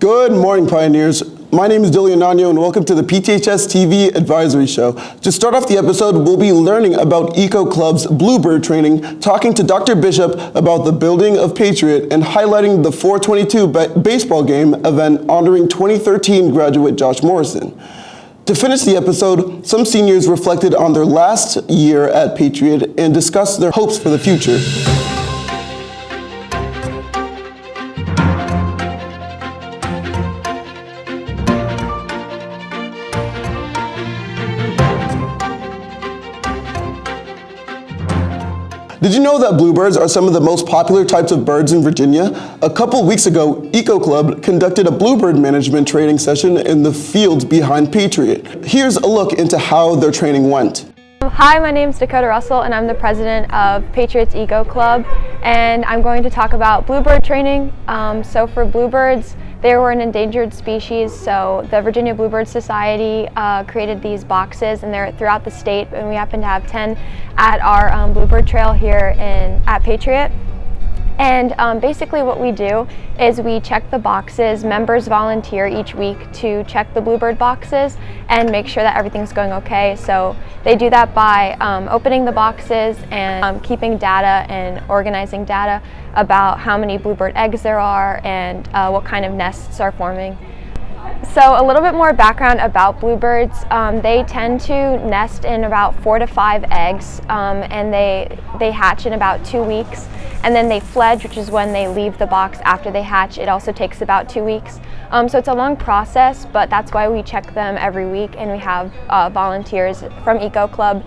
Good morning, Pioneers. My name is Dillian Nano, and welcome to the PTHS TV Advisory Show. To start off the episode, we'll be learning about Eco Club's Bluebird training, talking to Dr. Bishop about the building of Patriot, and highlighting the 422 baseball game event honoring 2013 graduate Josh Morrison. To finish the episode, some seniors reflected on their last year at Patriot and discussed their hopes for the future. Did you know that bluebirds are some of the most popular types of birds in Virginia? A couple weeks ago, Eco Club conducted a bluebird management training session in the fields behind Patriot. Here's a look into how their training went. Hi, my name is Dakota Russell and I'm the president of Patriot's Eco Club, and I'm going to talk about bluebird training. So for bluebirds, they were an endangered species, so the Virginia Bluebird Society created these boxes, and they're throughout the state, and we happen to have 10 at our Bluebird Trail here at Patriot. And basically what we do is we check the boxes. Members volunteer each week to check the bluebird boxes and make sure that everything's going okay. So they do that by opening the boxes and keeping data and organizing data about how many bluebird eggs there are and what kind of nests are forming. So a little bit more background about bluebirds. They tend to nest in about 4 to 5 eggs, and they hatch in about 2 weeks, and then they fledge, which is when they leave the box after they hatch. It also takes about 2 weeks. So it's a long process, but that's why we check them every week, and we have volunteers from Eco Club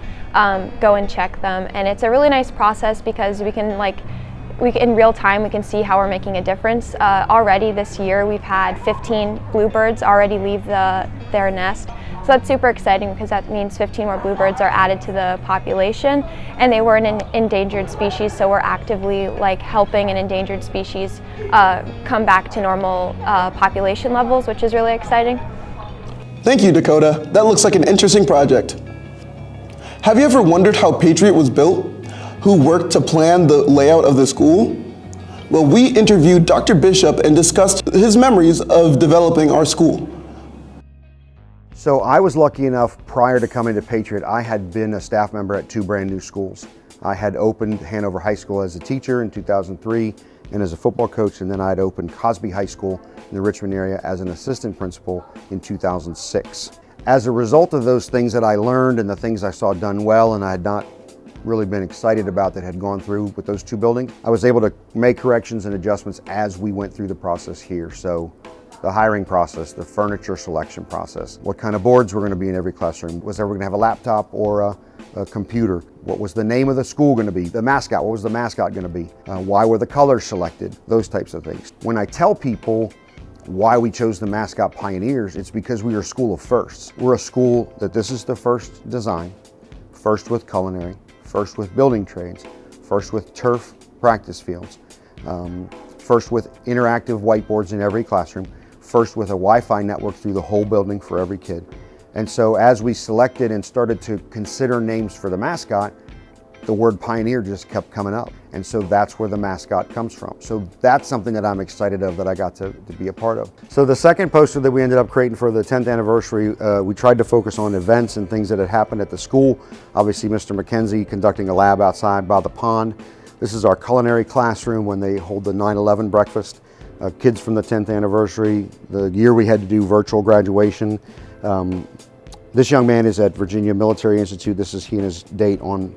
go and check them. And it's a really nice process because we can in real time, we can see how we're making a difference. Already this year, we've had 15 bluebirds already leave their nest. So that's super exciting because that means 15 more bluebirds are added to the population, and they were an endangered species, so we're actively helping an endangered species come back to normal population levels, which is really exciting. Thank you, Dakota. That looks like an interesting project. Have you ever wondered how Patriot was built? Who worked to plan the layout of the school? Well, we interviewed Dr. Bishop and discussed his memories of developing our school. So I was lucky enough, prior to coming to Patriot, I had been a staff member at 2 brand new schools. I had opened Hanover High School as a teacher in 2003 and as a football coach, and then I had opened Cosby High School in the Richmond area as an assistant principal in 2006. As a result of those things that I learned and the things I saw done well and I had not really been excited about that had gone through with those 2 buildings, I was able to make corrections and adjustments as we went through the process here. So the hiring process, the furniture selection process, what kind of boards were going to be in every classroom, was everyone going to have a laptop or a computer, what was the name of the school going to be, the mascot, what was the mascot going to be, why were the colors selected, those types of things. When I tell people why we chose the mascot Pioneers, it's because we are a school of firsts. We're a school that this is the first design, first with culinary, first with building trades, first with turf practice fields, first with interactive whiteboards in every classroom, first with a Wi-Fi network through the whole building for every kid. And so as we selected and started to consider names for the mascot, the word Pioneer just kept coming up. And so that's where the mascot comes from. So that's something that I'm excited of that I got to be a part of. So the second poster that we ended up creating for the 10th anniversary, we tried to focus on events and things that had happened at the school. Obviously, Mr. McKenzie conducting a lab outside by the pond. This is our culinary classroom when they hold the 9/11 breakfast. Kids from the 10th anniversary, the year we had to do virtual graduation. This young man is at Virginia Military Institute. This is he and his date on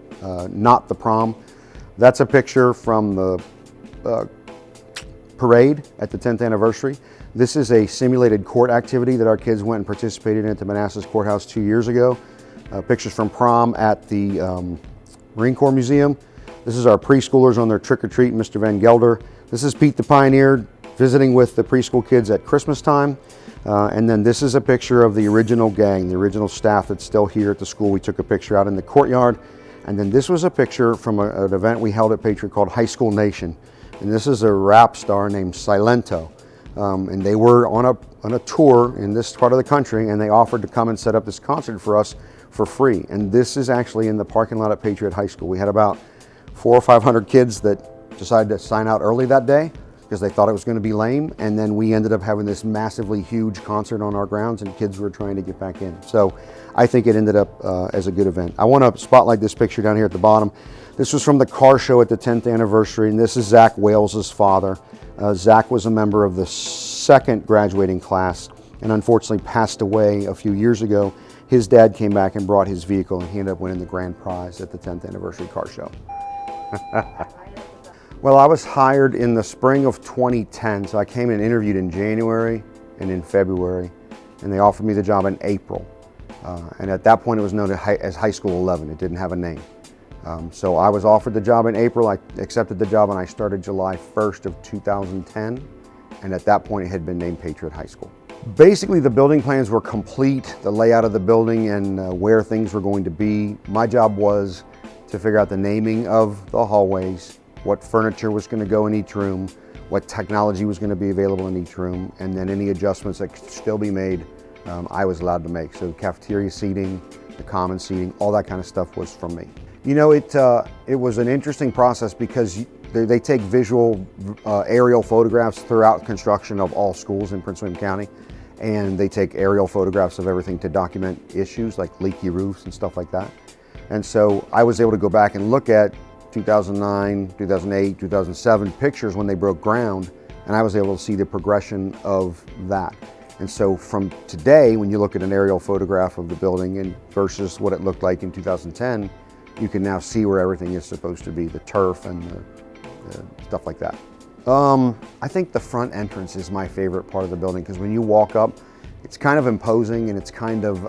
Not the Prom. That's a picture from the parade at the 10th anniversary. This is a simulated court activity that our kids went and participated in at the Manassas Courthouse 2 years ago. Pictures from prom at the Marine Corps Museum. This is our preschoolers on their trick-or-treat, Mr. Van Gelder. This is Pete the Pioneer visiting with the preschool kids at Christmas time. And then this is a picture of the original gang, the original staff that's still here at the school. We took a picture out in the courtyard. And then this was a picture from an event we held at Patriot called High School Nation. And this is a rap star named Silento. And they were on a tour in this part of the country, and they offered to come and set up this concert for us for free. And this is actually in the parking lot at Patriot High School. We had about 400 or 500 kids that decided to sign out early that day. because they thought it was going to be lame, and then we ended up having this massively huge concert on our grounds and kids were trying to get back in. So I think it ended up as a good event. I want to spotlight this picture down here at the bottom. This was from the car show at the 10th anniversary, and this is Zach Wales' father. Zach was a member of the second graduating class and unfortunately passed away a few years ago. His dad came back and brought his vehicle, and he ended up winning the grand prize at the 10th anniversary car show. Well, I was hired in the spring of 2010, so I came and interviewed in January and in February, and they offered me the job in April. And at that point, it was known as High School 11. It didn't have a name. So I was offered the job in April. I accepted the job, and I started July 1st of 2010. And at that point, it had been named Patriot High School. Basically, the building plans were complete, the layout of the building and where things were going to be. My job was to figure out the naming of the hallways, what furniture was going to go in each room, what technology was going to be available in each room, and then any adjustments that could still be made, I was allowed to make. So cafeteria seating, the common seating, all that kind of stuff was from me. You know, it was an interesting process because they take visual aerial photographs throughout construction of all schools in Prince William County, and they take aerial photographs of everything to document issues like leaky roofs and stuff like that. And so I was able to go back and look at 2009, 2008, 2007 pictures when they broke ground, and I was able to see the progression of that. And so from today, when you look at an aerial photograph of the building and versus what it looked like in 2010, you can now see where everything is supposed to be, the turf and the stuff like that. I think the front entrance is my favorite part of the building because when you walk up, it's kind of imposing and it's kind of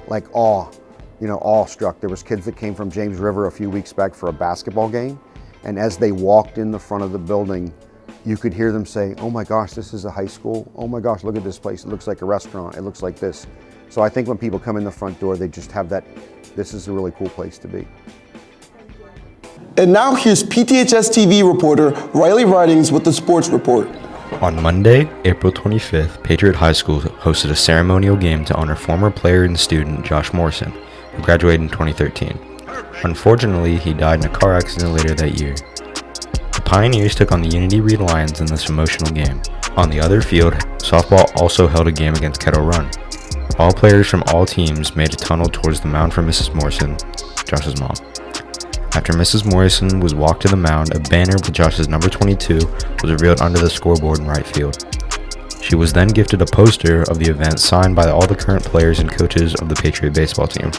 like awestruck. There was kids that came from James River a few weeks back for a basketball game, and as they walked in the front of the building, you could hear them say, "Oh my gosh, this is a high school. Oh my gosh, look at this place. It looks like a restaurant. It looks like this." So I think when people come in the front door, they just have that, this is a really cool place to be. And now here's PTHS TV reporter Riley Ridings with the Sports Report. On Monday, April 25th, Patriot High School hosted a ceremonial game to honor former player and student Josh Morrison, who graduated in 2013. Unfortunately, he died in a car accident later that year. The Pioneers took on the Unity Reed Lions in this emotional game. On the other field, softball also held a game against Kettle Run. All players from all teams made a tunnel towards the mound for Mrs. Morrison, Josh's mom. After Mrs. Morrison was walked to the mound, a banner with Josh's number 22 was revealed under the scoreboard in right field. She was then gifted a poster of the event signed by all the current players and coaches of the Patriot baseball team.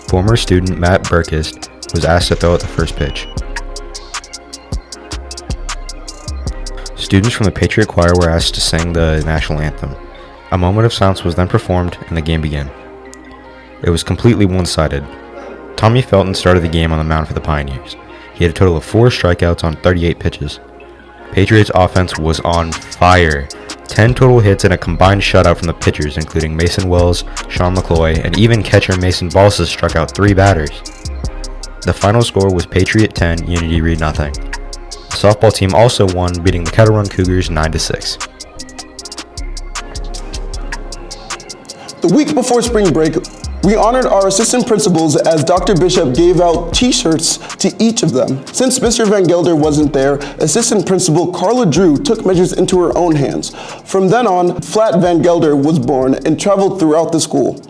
Former student Matt Burkist was asked to throw out the first pitch. Students from the Patriot Choir were asked to sing the national anthem. A moment of silence was then performed and the game began. It was completely one-sided. Tommy Felton started the game on the mound for the Pioneers. He had a total of 4 strikeouts on 38 pitches. Patriots offense was on fire. 10 total hits and a combined shutout from the pitchers, including Mason Wells, Sean McCloy, and even catcher Mason Balsas struck out 3 batters. The final score was Patriot 10, Unity Reed nothing. The softball team also won, beating the Kettle Run Cougars 9-6. The week before spring break, we honored our assistant principals as Dr. Bishop gave out t-shirts to each of them. Since Mr. Van Gelder wasn't there, assistant principal Carla Drew took measures into her own hands. From then on, Flat Van Gelder was born and traveled throughout the school.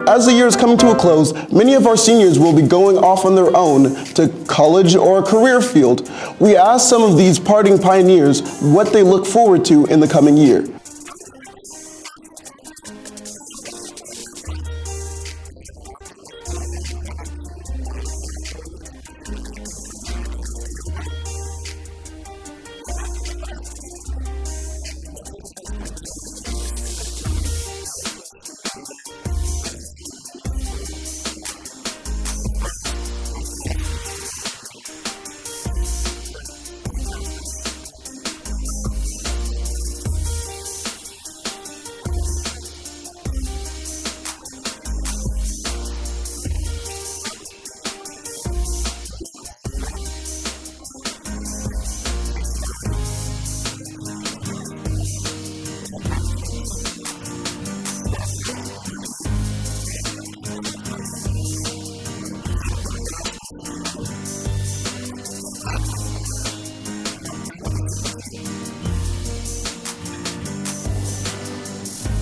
As the year is coming to a close, many of our seniors will be going off on their own to college or a career field. We asked some of these parting pioneers what they look forward to in the coming year.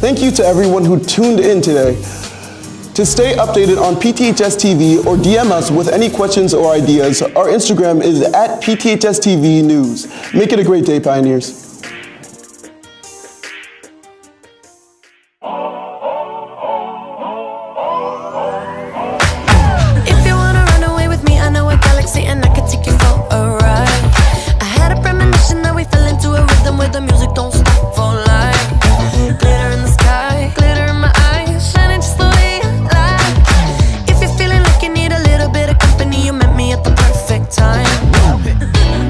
Thank you to everyone who tuned in today. To stay updated on PTHS TV or DM us with any questions or ideas, our Instagram is at PTHS TV News. Make it a great day, Pioneers. If you wanna run away with me, I know a galaxy and I can take you for a ride. I had a premonition that we fell into a rhythm where the music don't stop for life. Glitter in the sky, glitter in my eyes, shining just the way I like. If you're feeling like you need a little bit of company, you met me at the perfect time.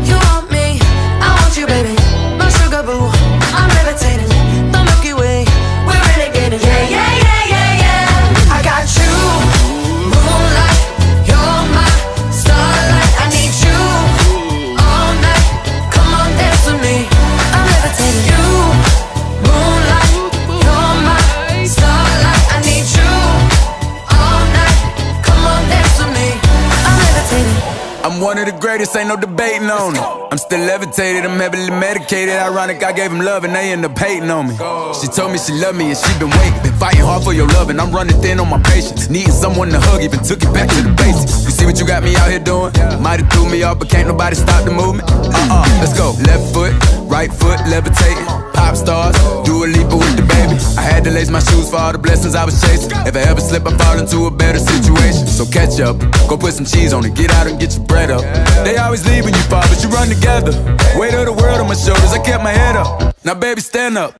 You want me, I want you, baby. My sugar boo, I'm levitating. The Milky Way, we're renegading. Yeah, yeah, yeah, yeah, yeah. I got you. Moonlight, you're my starlight. I need you all night. Come on, dance with me. I'm levitating. You, moonlight, you're my starlight. I need you all night. Come on, dance with me. I'm levitating. I'm one of the greatest, ain't no debating on it. I'm still levitated, I'm heavily medicated. Ironic, I gave him love and they end up hating on me. She told me she loved me and she been waiting. Been fighting hard for your love and I'm running thin on my patience. Needing someone to hug, even took it back to the basics. You see what you got me out here doing? Might have threw me off, but can't nobody stop the movement. Let's go. Left foot, right foot, levitating. Pop stars, do a leap with the baby. I had to lace my shoes for all the blessings I was chasing. If I ever slip, I fall into a better situation. So catch up, go put some cheese on it, get out and get your bread up. They always leaving you far, but you run together. Weight of the world on my shoulders, I kept my head up. Now baby, stand up.